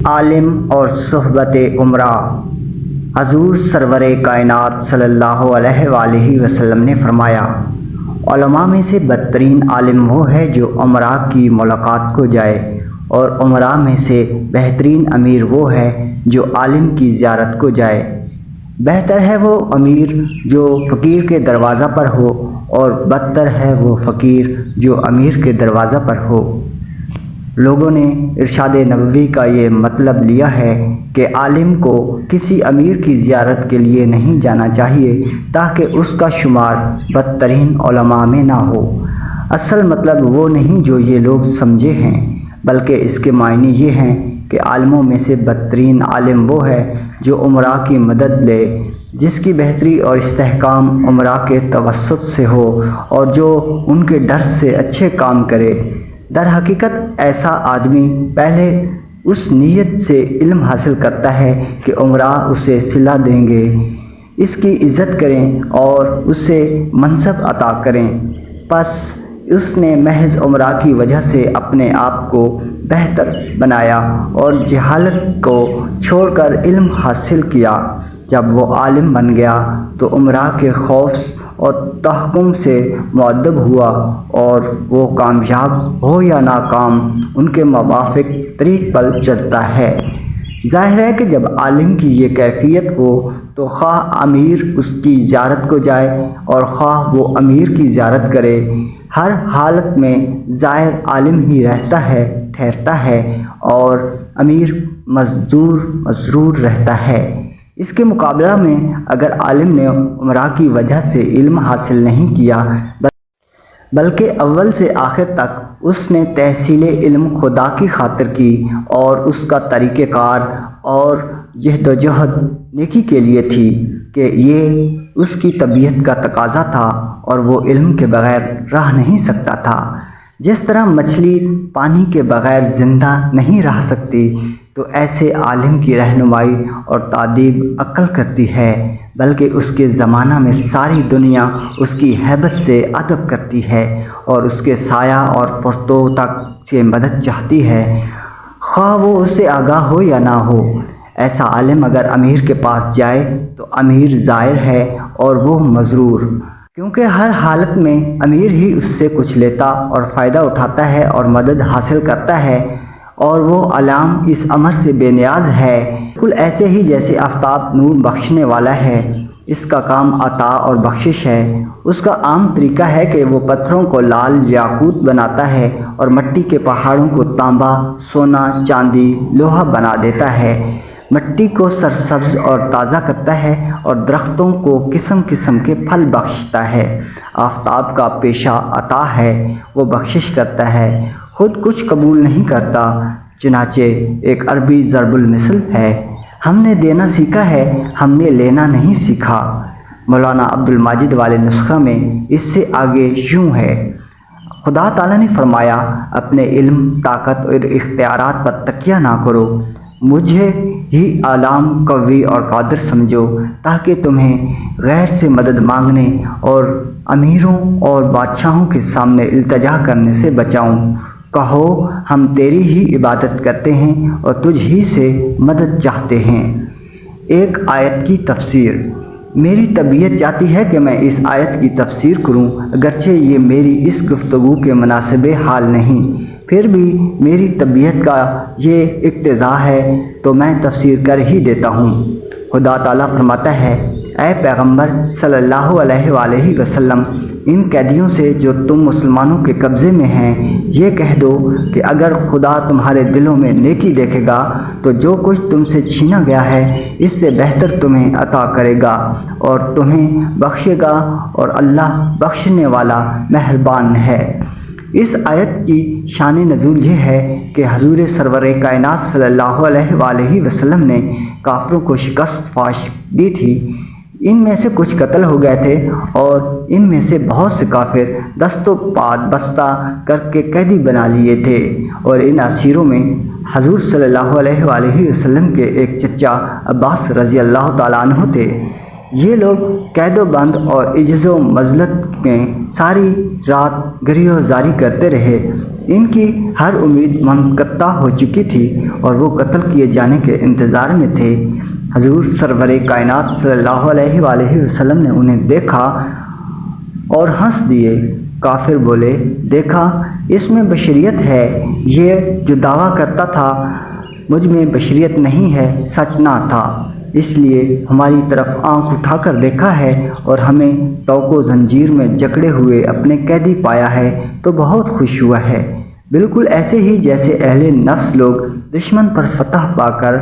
عالم اور صحبت عمرہ۔ حضور سرور کائنات صلی اللہ علیہ وآلہ وسلم نے فرمایا، علماء میں سے بدترین عالم وہ ہے جو عمرہ کی ملاقات کو جائے، اور عمرہ میں سے بہترین امیر وہ ہے جو عالم کی زیارت کو جائے۔ بہتر ہے وہ امیر جو فقیر کے دروازہ پر ہو، اور بدتر ہے وہ فقیر جو امیر کے دروازہ پر ہو۔ لوگوں نے ارشاد نبوی کا یہ مطلب لیا ہے کہ عالم کو کسی امیر کی زیارت کے لیے نہیں جانا چاہیے تاکہ اس کا شمار بدترین علماء میں نہ ہو۔ اصل مطلب وہ نہیں جو یہ لوگ سمجھے ہیں، بلکہ اس کے معنی یہ ہیں کہ عالموں میں سے بدترین عالم وہ ہے جو عمرہ کی مدد لے، جس کی بہتری اور استحکام عمرہ کے توسط سے ہو، اور جو ان کے ڈر سے اچھے کام کرے۔ در حقیقت ایسا آدمی پہلے اس نیت سے علم حاصل کرتا ہے کہ عمرہ اسے صلہ دیں گے، اس کی عزت کریں اور اسے منصب عطا کریں، پس اس نے محض عمرہ کی وجہ سے اپنے آپ کو بہتر بنایا اور جہالت کو چھوڑ کر علم حاصل کیا۔ جب وہ عالم بن گیا تو عمرہ کے خوف اور تحکم سے مؤدب ہوا، اور وہ کامیاب ہو یا ناکام ان کے موافق طریق پر چلتا ہے۔ ظاہر ہے کہ جب عالم کی یہ کیفیت ہو تو خواہ امیر اس کی زیارت کو جائے اور خواہ وہ امیر کی زیارت کرے، ہر حالت میں زائر عالم ہی ٹھہرتا ہے اور امیر مضرور رہتا ہے۔ اس کے مقابلہ میں اگر عالم نے عمرہ کی وجہ سے علم حاصل نہیں کیا بلکہ اول سے آخر تک اس نے تحصیل علم خدا کی خاطر کی، اور اس کا طریقہ کار اور جہد و جہد نیکی کے لیے تھی کہ یہ اس کی طبیعت کا تقاضا تھا اور وہ علم کے بغیر رہ نہیں سکتا تھا۔ جس طرح مچھلی پانی کے بغیر زندہ نہیں رہ سکتی، تو ایسے عالم کی رہنمائی اور تعدیب عقل کرتی ہے، بلکہ اس کے زمانہ میں ساری دنیا اس کی ہیبت سے ادب کرتی ہے اور اس کے سایہ اور پرتو تک سے مدد چاہتی ہے، خواہ وہ اس سے آگاہ ہو یا نہ ہو۔ ایسا عالم اگر امیر کے پاس جائے تو امیر زائر ہے اور وہ مضرور، کیونکہ ہر حالت میں امیر ہی اس سے کچھ لیتا اور فائدہ اٹھاتا ہے اور مدد حاصل کرتا ہے، اور وہ عالم اس امر سے بے نیاز ہے، بالکل ایسے ہی جیسے آفتاب نور بخشنے والا ہے۔ اس کا کام عطا اور بخشش ہے۔ اس کا عام طریقہ ہے کہ وہ پتھروں کو لال یاقوت بناتا ہے اور مٹی کے پہاڑوں کو تانبا، سونا، چاندی، لوہا بنا دیتا ہے، مٹی کو سرسبز اور تازہ کرتا ہے اور درختوں کو قسم قسم کے پھل بخشتا ہے۔ آفتاب کا پیشہ عطا ہے، وہ بخشش کرتا ہے، خود کچھ قبول نہیں کرتا، چنانچہ ایک عربی ضرب المثل ہے، ہم نے دینا سیکھا ہے، ہم نے لینا نہیں سیکھا۔ مولانا عبد الماجد والے نسخہ میں اس سے آگے یوں ہے، خدا تعالیٰ نے فرمایا، اپنے علم، طاقت اور اختیارات پر تکیہ نہ کرو، مجھے ہی عالم، قوی اور قادر سمجھو، تاکہ تمہیں غیر سے مدد مانگنے اور امیروں اور بادشاہوں کے سامنے التجا کرنے سے بچاؤں۔ کہو ہم تیری ہی عبادت کرتے ہیں اور تجھ ہی سے مدد چاہتے ہیں۔ ایک آیت کی تفسیر۔ میری طبیعت چاہتی ہے کہ میں اس آیت کی تفسیر کروں، اگرچہ یہ میری اس گفتگو کے مناسب حال نہیں، پھر بھی میری طبیعت کا یہ اقتضا ہے تو میں تفسیر کر ہی دیتا ہوں۔ خدا تعالیٰ فرماتا ہے، اے پیغمبر صلی اللہ علیہ وآلہ وسلم، ان قیدیوں سے جو تم مسلمانوں کے قبضے میں ہیں یہ کہہ دو کہ اگر خدا تمہارے دلوں میں نیکی دیکھے گا تو جو کچھ تم سے چھینا گیا ہے اس سے بہتر تمہیں عطا کرے گا اور تمہیں بخشے گا، اور اللہ بخشنے والا مہربان ہے۔ اس آیت کی شان نزول یہ ہے کہ حضور سرور کائنات صلی اللہ علیہ وآلہ وسلم نے کافروں کو شکست فاش دی تھی۔ ان میں سے کچھ قتل ہو گئے تھے اور ان میں سے بہت سے کافر دست و پاد بستہ کر کے قیدی بنا لیے تھے، اور ان اسیروں میں حضور صلی اللہ علیہ وآلہ وسلم کے ایک چچا عباس رضی اللہ تعالیٰ عنہ تھے۔ یہ لوگ قید و بند اور عجز و مذلت میں ساری رات گری و زاری کرتے رہے۔ ان کی ہر امید منقطع ہو چکی تھی اور وہ قتل کیے جانے کے انتظار میں تھے۔ حضور سرور کائنات صلی اللہ علیہ وآلہ وسلم نے انہیں دیکھا اور ہنس دیے۔ کافر بولے، دیکھا اس میں بشریت ہے، یہ جو دعویٰ کرتا تھا مجھ میں بشریت نہیں ہے سچ نہ تھا، اس لیے ہماری طرف آنکھ اٹھا کر دیکھا ہے اور ہمیں توق و زنجیر میں جکڑے ہوئے اپنے قیدی پایا ہے تو بہت خوش ہوا ہے۔ بالکل ایسے ہی جیسے اہل نفس لوگ دشمن پر فتح پا کر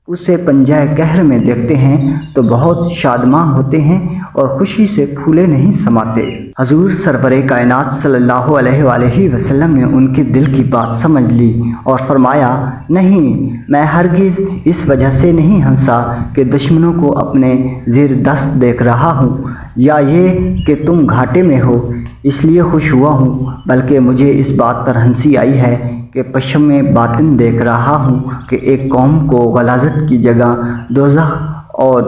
اسے پنجہ قہر میں دیکھتے ہیں تو بہت شادماں ہوتے ہیں اور خوشی سے پھولے نہیں سماتے۔ حضور سرور کائنات صلی اللہ علیہ وآلہ وسلم نے ان کے دل کی بات سمجھ لی اور فرمایا، نہیں، میں ہرگز اس وجہ سے نہیں ہنسا کہ دشمنوں کو اپنے زیر دست دیکھ رہا ہوں یا یہ کہ تم گھاٹے میں ہو اس لیے خوش ہوا ہوں، بلکہ مجھے اس بات پر ہنسی آئی ہے کہ پشم میں باطن دیکھ رہا ہوں کہ ایک قوم کو غلاظت کی جگہ دوزخ اور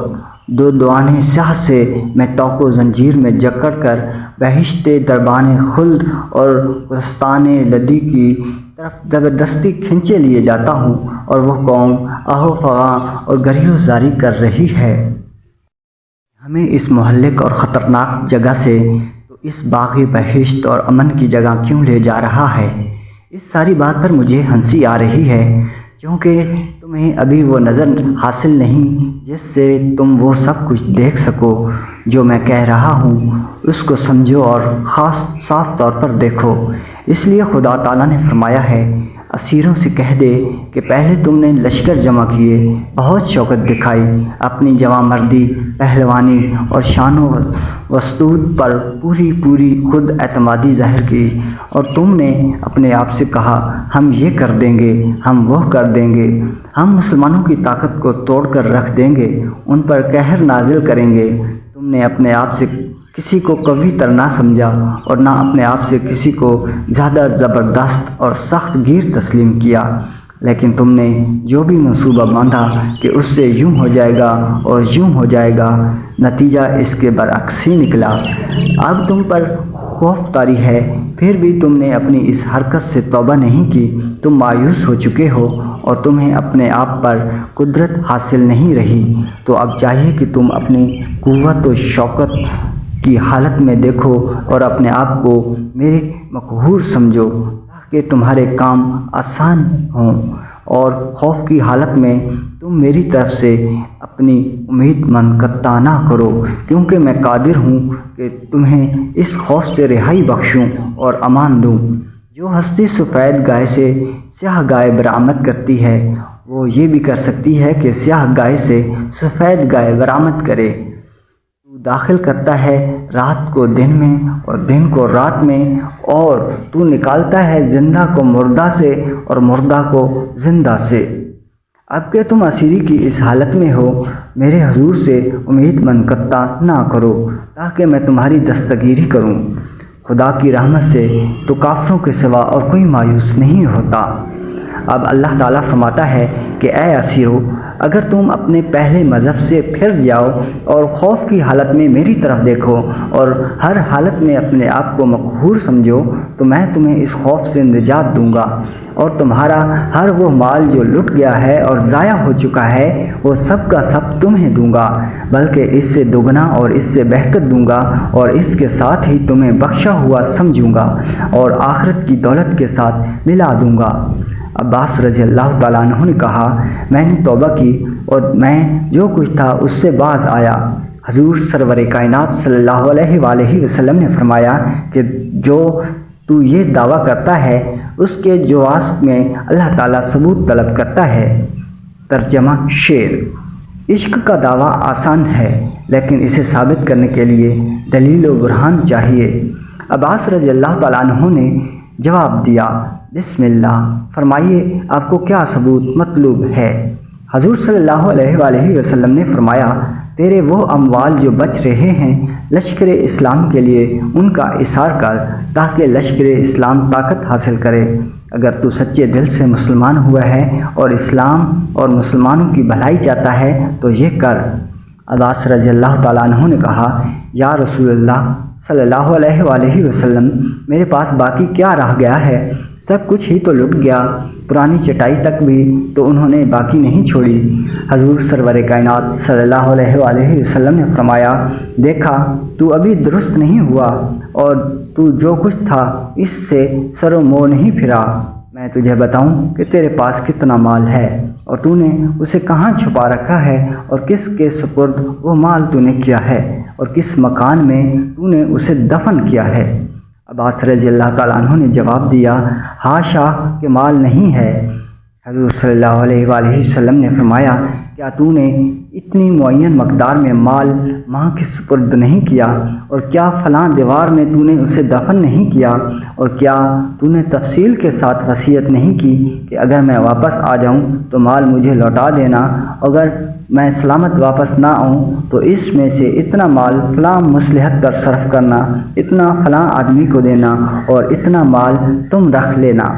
دو دوان سیاہ سے میں توق و زنجیر میں جکڑ کر بہشت دربان خلد اور گلستان لدی کی طرف زبردستی کھینچے لیے جاتا ہوں اور وہ قوم آہو فغاں اور گری و زاری کر رہی ہے۔ ہمیں اس مہلک اور خطرناک جگہ سے تو اس باغی بہشت اور امن کی جگہ کیوں لے جا رہا ہے؟ اس ساری بات پر مجھے ہنسی آ رہی ہے کیونکہ تمہیں ابھی وہ نظر حاصل نہیں جس سے تم وہ سب کچھ دیکھ سکو جو میں کہہ رہا ہوں، اس کو سمجھو اور خاص صاف طور پر دیکھو۔ اس لیے خدا تعالیٰ نے فرمایا ہے، اسیروں سے کہہ دے کہ پہلے تم نے لشکر جمع کیے، بہت شوکت دکھائی، اپنی جواں مردی، پہلوانی اور شان و وسطوت پر پوری خود اعتمادی ظاہر کی، اور تم نے اپنے آپ سے کہا ہم یہ کر دیں گے، ہم وہ کر دیں گے، ہم مسلمانوں کی طاقت کو توڑ کر رکھ دیں گے، ان پر قہر نازل کریں گے۔ تم نے اپنے آپ سے کسی کو قوی تر نہ سمجھا اور نہ اپنے آپ سے کسی کو زیادہ زبردست اور سخت گیر تسلیم کیا، لیکن تم نے جو بھی منصوبہ باندھا کہ اس سے یوں ہو جائے گا اور یوں ہو جائے گا، نتیجہ اس کے برعکس ہی نکلا۔ اب تم پر خوف طاری ہے، پھر بھی تم نے اپنی اس حرکت سے توبہ نہیں کی، تم مایوس ہو چکے ہو اور تمہیں اپنے آپ پر قدرت حاصل نہیں رہی، تو اب چاہیے کہ تم اپنی قوت و شوکت کی حالت میں دیکھو اور اپنے آپ کو میرے مقہور سمجھو تاکہ تمہارے کام آسان ہوں، اور خوف کی حالت میں تم میری طرف سے اپنی امید منقطع نہ کرو، کیونکہ میں قادر ہوں کہ تمہیں اس خوف سے رہائی بخشوں اور امان دوں۔ جو ہستی سفید گائے سے سیاہ گائے برآمد کرتی ہے وہ یہ بھی کر سکتی ہے کہ سیاہ گائے سے سفید گائے برآمد کرے۔ تو داخل کرتا ہے رات کو دن میں اور دن کو رات میں، اور تو نکالتا ہے زندہ کو مردہ سے اور مردہ کو زندہ سے۔ اب کہ تم اسیری کی اس حالت میں ہو، میرے حضور سے امید منقطع نہ کرو تاکہ میں تمہاری دستگیری کروں۔ خدا کی رحمت سے تو کافروں کے سوا اور کوئی مایوس نہیں ہوتا۔ اب اللہ تعالیٰ فرماتا ہے کہ اے اسیرو، اگر تم اپنے پہلے مذہب سے پھر جاؤ اور خوف کی حالت میں میری طرف دیکھو اور ہر حالت میں اپنے آپ کو مقہور سمجھو تو میں تمہیں اس خوف سے نجات دوں گا، اور تمہارا ہر وہ مال جو لٹ گیا ہے اور ضائع ہو چکا ہے وہ سب کا سب تمہیں دوں گا، بلکہ اس سے دوگنا اور اس سے بہتر دوں گا، اور اس کے ساتھ ہی تمہیں بخشا ہوا سمجھوں گا اور آخرت کی دولت کے ساتھ ملا دوں گا۔ عباس رضی اللہ تعالیٰ عنہ نے کہا، میں نے توبہ کی اور میں جو کچھ تھا اس سے باز آیا۔ حضور سرور کائنات صلی اللہ علیہ وآلہ وسلم نے فرمایا کہ جو تو یہ دعویٰ کرتا ہے اس کے جواز میں اللہ تعالیٰ ثبوت طلب کرتا ہے۔ ترجمہ شعر: عشق کا دعویٰ آسان ہے لیکن اسے ثابت کرنے کے لیے دلیل و برہان چاہیے۔ عباس رضی اللہ تعالیٰ عنہ نے جواب دیا، بسم اللہ، فرمائیے آپ کو کیا ثبوت مطلوب ہے؟ حضور صلی اللہ علیہ وآلہ وسلم نے فرمایا، تیرے وہ اموال جو بچ رہے ہیں لشکر اسلام کے لیے ان کا اثار کر تاکہ لشکر اسلام طاقت حاصل کرے۔ اگر تو سچے دل سے مسلمان ہوا ہے اور اسلام اور مسلمانوں کی بھلائی چاہتا ہے تو یہ کر۔ عباس رضی اللہ تعالیٰ عنہ نے کہا، یا رسول اللہ صلی اللہ علیہ وآلہ وسلم، میرے پاس باقی کیا رہ گیا ہے؟ سب کچھ ہی تو لٹ گیا، پرانی چٹائی تک بھی تو انہوں نے باقی نہیں چھوڑی۔ حضور سرور کائنات صلی اللہ علیہ وآلہ وسلم نے فرمایا، دیکھا تو ابھی درست نہیں ہوا، اور تو جو کچھ تھا اس سے سر و منہ نہیں پھرا۔ میں تجھے بتاؤں کہ تیرے پاس کتنا مال ہے، اور تو نے اسے کہاں چھپا رکھا ہے، اور کس کے سپرد وہ مال تو نے کیا ہے، اور کس مکان میں تو نے اسے دفن کیا ہے؟ عباس رضی اللہ تعالیٰ عنہ نے جواب دیا، ہاشا کہ مال نہیں ہے۔ حضور صلی اللہ علیہ وآلہ وسلم نے فرمایا، کیا تو نے اتنی معین مقدار میں مال ماں کے سپرد نہیں کیا، اور کیا فلاں دیوار میں تو نے اسے دفن نہیں کیا، اور کیا تو نے تفصیل کے ساتھ وصیت نہیں کی کہ اگر میں واپس آ جاؤں تو مال مجھے لوٹا دینا، اگر میں سلامت واپس نہ آؤں تو اس میں سے اتنا مال فلاں مصلحت پر صرف کرنا، اتنا فلاں آدمی کو دینا، اور اتنا مال تم رکھ لینا۔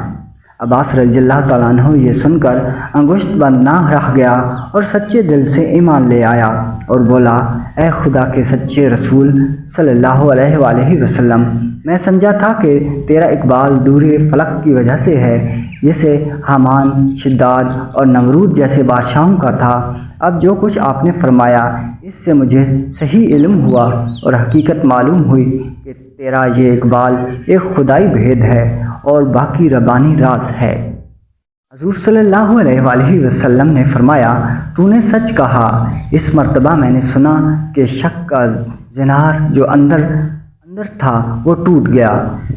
عباس رضی اللہ تعالیٰ عنہ یہ سن کر انگشت بند نہ رہ گیا، اور سچے دل سے ایمان لے آیا، اور بولا، اے خدا کے سچے رسول صلی اللہ علیہ وآلہ وسلم، میں سمجھا تھا کہ تیرا اقبال دور فلک کی وجہ سے ہے، جسے حامان، شداد اور نمرود جیسے بادشاہوں کا تھا۔ اب جو کچھ آپ نے فرمایا اس سے مجھے صحیح علم ہوا، اور حقیقت معلوم ہوئی کہ تیرا یہ اقبال ایک خدائی بھید ہے اور باقی ربانی راز ہے۔ حضور صلی اللہ علیہ وآلہ وسلم نے فرمایا، تو نے سچ کہا، اس مرتبہ میں نے سنا کہ شک کا زنار جو اندر تھا وہ ٹوٹ گیا۔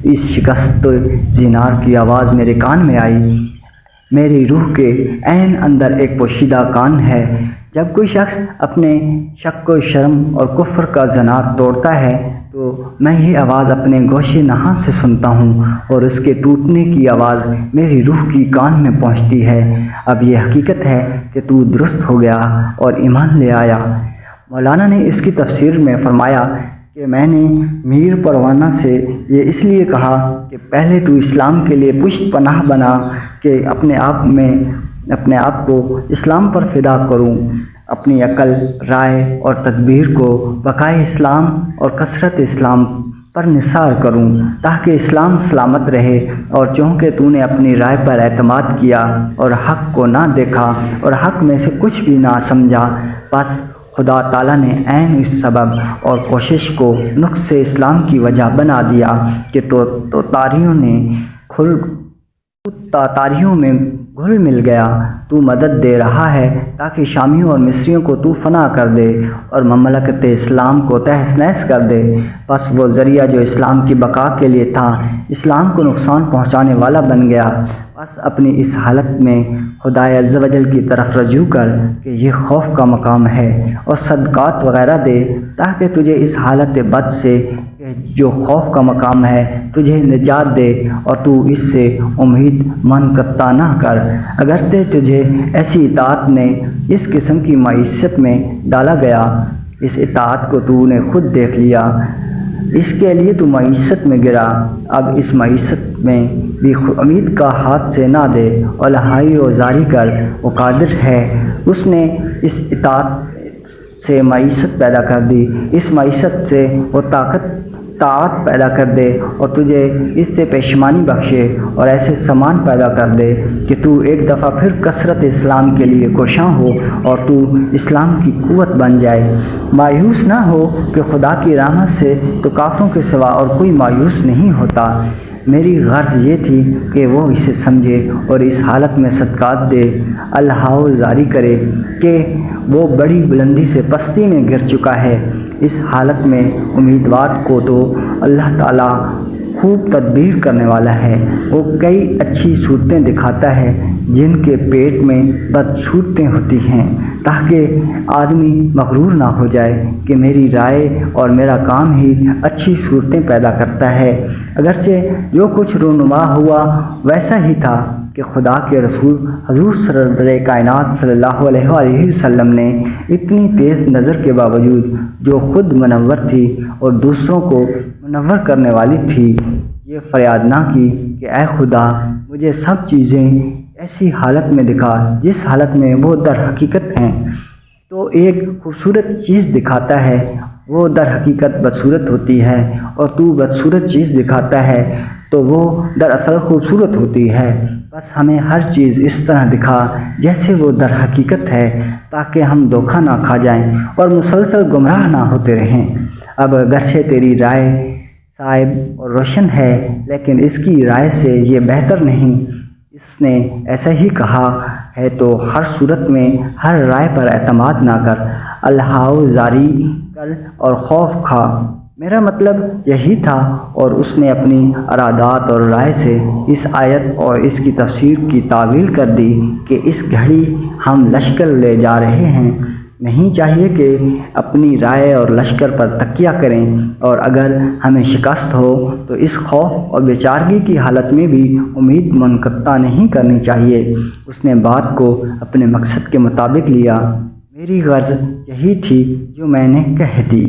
اس شکست زنار کی آواز میرے کان میں آئی۔ میری روح کے عین اندر ایک پوشیدہ کان ہے۔ جب کوئی شخص اپنے شک و شرم اور کفر کا زنار توڑتا ہے تو میں یہ آواز اپنے گوشے نہاں سے سنتا ہوں، اور اس کے ٹوٹنے کی آواز میری روح کی کان میں پہنچتی ہے۔ اب یہ حقیقت ہے کہ تو درست ہو گیا اور ایمان لے آیا۔ مولانا نے اس کی تفسیر میں فرمایا کہ میں نے میر پروانہ سے یہ اس لیے کہا کہ پہلے تو اسلام کے لیے پشت پناہ بنا کہ اپنے آپ کو اسلام پر فدا کروں، اپنی عقل، رائے اور تدبیر کو بقائے اسلام اور کثرت اسلام پر نثار کروں، تاکہ اسلام سلامت رہے۔ اور چونکہ تو نے اپنی رائے پر اعتماد کیا اور حق کو نہ دیکھا اور حق میں سے کچھ بھی نہ سمجھا، بس خدا تعالیٰ نے عین اس سبب اور کوشش کو نقص اسلام کی وجہ بنا دیا کہ تو تاریوں میں گھل مل گیا۔ تو مدد دے رہا ہے تاکہ شامیوں اور مصریوں کو تو فنا کر دے اور مملکت اسلام کو تہس نہس کر دے۔ بس وہ ذریعہ جو اسلام کی بقا کے لیے تھا، اسلام کو نقصان پہنچانے والا بن گیا۔ بس اپنی اس حالت میں خدائے عز و جل کی طرف رجوع کر کہ یہ خوف کا مقام ہے، اور صدقات وغیرہ دے تاکہ تجھے اس حالت بد سے جو خوف کا مقام ہے تجھے نجات دے، اور تو اس سے امید من قطع نہ کر، اگرچہ تجھے ایسی اطاعت میں اس قسم کی معیشت میں ڈالا گیا۔ اس اطاعت کو تو نے خود دیکھ لیا، اس کے لیے تو معیشت میں گرا۔ اب اس معیشت میں بھی امید کا ہاتھ سے نہ دے، اور لہائی و زاری کر، وہ قادر ہے، اس نے اس اطاعت سے معیشت پیدا کر دی، اس معیشت سے وہ طاقت پیدا کر دے، اور تجھے اس سے پیشمانی بخشے، اور ایسے سامان پیدا کر دے کہ تو ایک دفعہ پھر کثرت اسلام کے لیے کوشاں ہو، اور تو اسلام کی قوت بن جائے۔ مایوس نہ ہو کہ خدا کی رحمت سے تو کافروں کے سوا اور کوئی مایوس نہیں ہوتا۔ میری غرض یہ تھی کہ وہ اسے سمجھے اور اس حالت میں صدقات دے، الہاؤ جاری کرے کہ وہ بڑی بلندی سے پستی میں گر چکا ہے۔ اس حالت میں امیدوار کو تو اللہ تعالیٰ خوب تدبیر کرنے والا ہے، وہ کئی اچھی صورتیں دکھاتا ہے جن کے پیٹ میں بد صورتیں ہوتی ہیں، تاکہ آدمی مغرور نہ ہو جائے کہ میری رائے اور میرا کام ہی اچھی صورتیں پیدا کرتا ہے، اگرچہ جو کچھ رونما ہوا ویسا ہی تھا کہ خدا کے رسول حضور سرور کائنات صلی اللہ علیہ وآلہ وسلم نے اتنی تیز نظر کے باوجود، جو خود منور تھی اور دوسروں کو منور کرنے والی تھی، یہ فریاد نہ کی کہ اے خدا مجھے سب چیزیں ایسی حالت میں دکھا جس حالت میں وہ در حقیقت ہیں۔ تو ایک خوبصورت چیز دکھاتا ہے، وہ در حقیقت بدصورت ہوتی ہے، اور تو بدصورت چیز دکھاتا ہے تو وہ دراصل خوبصورت ہوتی ہے۔ بس ہمیں ہر چیز اس طرح دکھا جیسے وہ در حقیقت ہے، تاکہ ہم دھوکہ نہ کھا جائیں اور مسلسل گمراہ نہ ہوتے رہیں۔ اب اگرچہ تیری رائے صائب اور روشن ہے، لیکن اس کی رائے سے یہ بہتر نہیں۔ اس نے ایسا ہی کہا ہے تو ہر صورت میں ہر رائے پر اعتماد نہ کر، الہاؤ زاری کر اور خوف کھا۔ میرا مطلب یہی تھا، اور اس نے اپنی ارادات اور رائے سے اس آیت اور اس کی تفسیر کی تعویل کر دی کہ اس گھڑی ہم لشکر لے جا رہے ہیں، نہیں چاہیے کہ اپنی رائے اور لشکر پر تکیہ کریں، اور اگر ہمیں شکست ہو تو اس خوف اور بے چارگی کی حالت میں بھی امید منقطع نہیں کرنی چاہیے۔ اس نے بات کو اپنے مقصد کے مطابق لیا، میری غرض یہی تھی جو میں نے کہہ دی۔